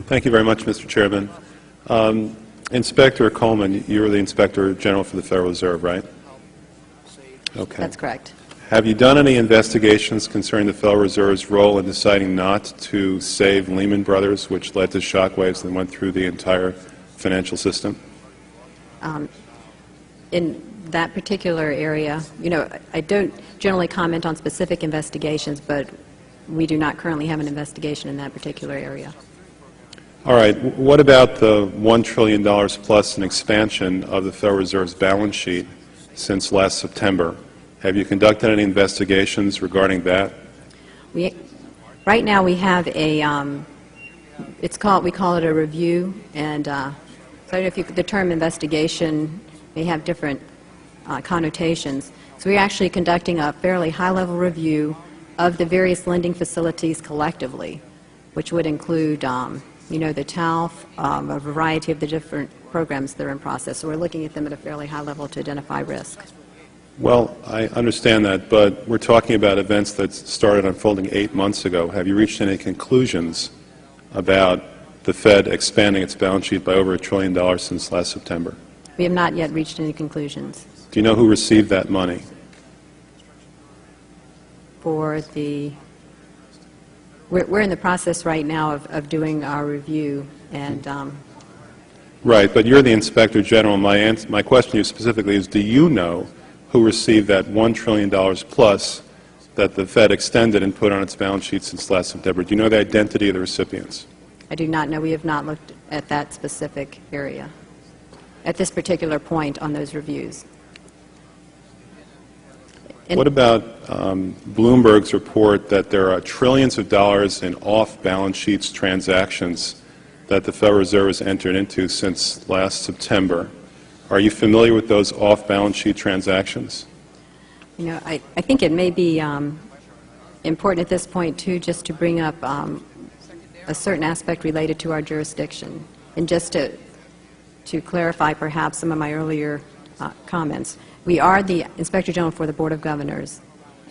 Thank you very much, Mr. Chairman. Inspector Coleman, you're the Inspector General for the Federal Reserve, right? Okay. That's correct. Have you done any investigations concerning the Federal Reserve's role in deciding not to save Lehman Brothers, which led to shockwaves that went through the entire financial system? In that particular area, I don't generally comment on specific investigations, but we do not currently have an investigation in that particular area. All right. What about the $1 trillion plus in expansion of the Federal Reserve's balance sheet since last September? Have you conducted any investigations regarding that? Right now we have a, we call it a review, and so I don't know if the term investigation may have different connotations. So we're actually conducting a fairly high-level review of the various lending facilities collectively, which would include the TALF, a variety of the different programs that are in process. So we're looking at them at a fairly high level to identify risk. Well, I understand that, but we're talking about events that started unfolding 8 months ago. Have you reached any conclusions about the Fed expanding its balance sheet by over $1 trillion since last September? We have not yet reached any conclusions. Do you know who received that money? For the... We're in the process right now of doing our review, and... Right, but you're the Inspector General. My question to you specifically is, do you know who received that $1 trillion plus that the Fed extended and put on its balance sheet since last September? Do you know the identity of the recipients? I do not know. We have not looked at that specific area at this particular point on those reviews. What about Bloomberg's report that there are trillions of dollars in off-balance sheets transactions that the Federal Reserve has entered into since last September? Are you familiar with those off-balance sheet transactions? I think it may be important at this point, too, just to bring up a certain aspect related to our jurisdiction. And just to clarify perhaps some of my earlier comments. We are the Inspector General for the Board of Governors,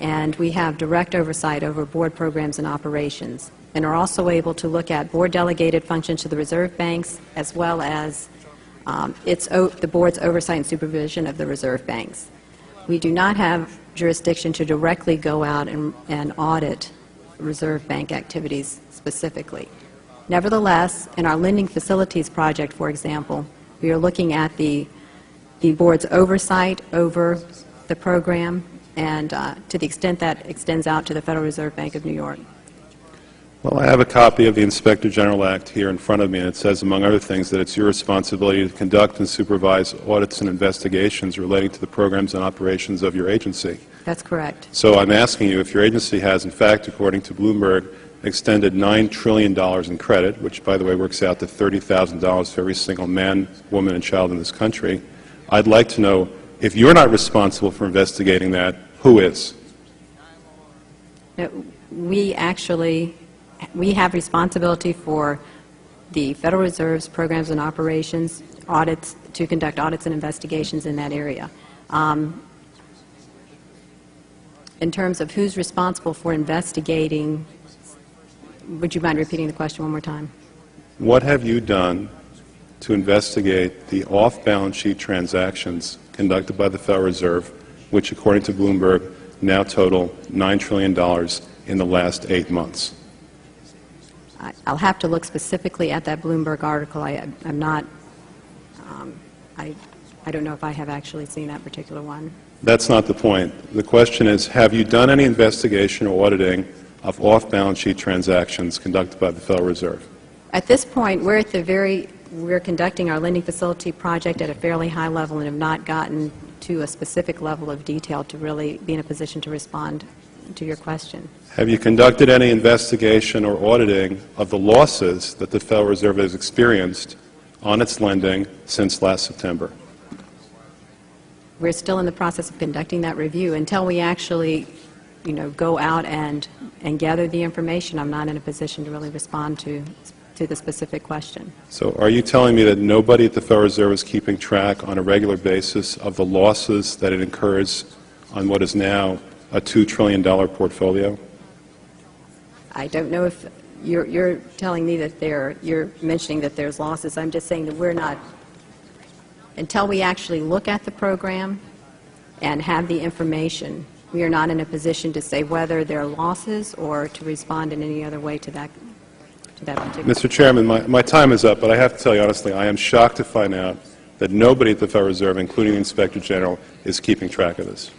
and we have direct oversight over board programs and operations, and are also able to look at board-delegated functions to the reserve banks, as well as the board's oversight and supervision of the reserve banks. We do not have jurisdiction to directly go out and audit reserve bank activities specifically. Nevertheless, in our lending facilities project, for example, we are looking at the board's oversight over the program, and to the extent that extends out to the Federal Reserve Bank of New York. Well, I have a copy of the Inspector General Act here in front of me, and it says, among other things, that it's your responsibility to conduct and supervise audits and investigations relating to the programs and operations of your agency. That's correct. So I'm asking you if your agency has, in fact, according to Bloomberg, extended $9 trillion in credit, which, by the way, works out to $30,000 for every single man, woman, and child in this country. I'd like to know, if you're not responsible for investigating that, who is? We have responsibility for the Federal Reserve's programs and operations, audits, to conduct audits and investigations in that area. In terms of who's responsible for investigating, would you mind repeating the question one more time? What have you done to investigate the off-balance sheet transactions conducted by the Federal Reserve, which, according to Bloomberg, now total $9 trillion in the last 8 months? I'll have to look specifically at that Bloomberg article. I'm not, I don't know if I have actually seen that particular one. That's not the point. The question is, have you done any investigation or auditing of off-balance sheet transactions conducted by the Federal Reserve? At this point, we're conducting our lending facility project at a fairly high level and have not gotten to a specific level of detail to really be in a position to respond to your question. Have you conducted any investigation or auditing of the losses that the Federal Reserve has experienced on its lending since last September? We're still in the process of conducting that review. Until we actually, go out and gather the information, I'm not in a position to really respond to the specific question. So are you telling me that nobody at the Federal Reserve is keeping track on a regular basis of the losses that it incurs on what is now a $2 trillion portfolio? I don't know if you're telling me that you're mentioning that there's losses. I'm just saying that we're not, until we actually look at the program and have the information, we are not in a position to say whether there are losses or to respond in any other way to that particular. Mr. Chairman, my time is up, but I have to tell you honestly, I am shocked to find out that nobody at the Federal Reserve, including the Inspector General, is keeping track of this.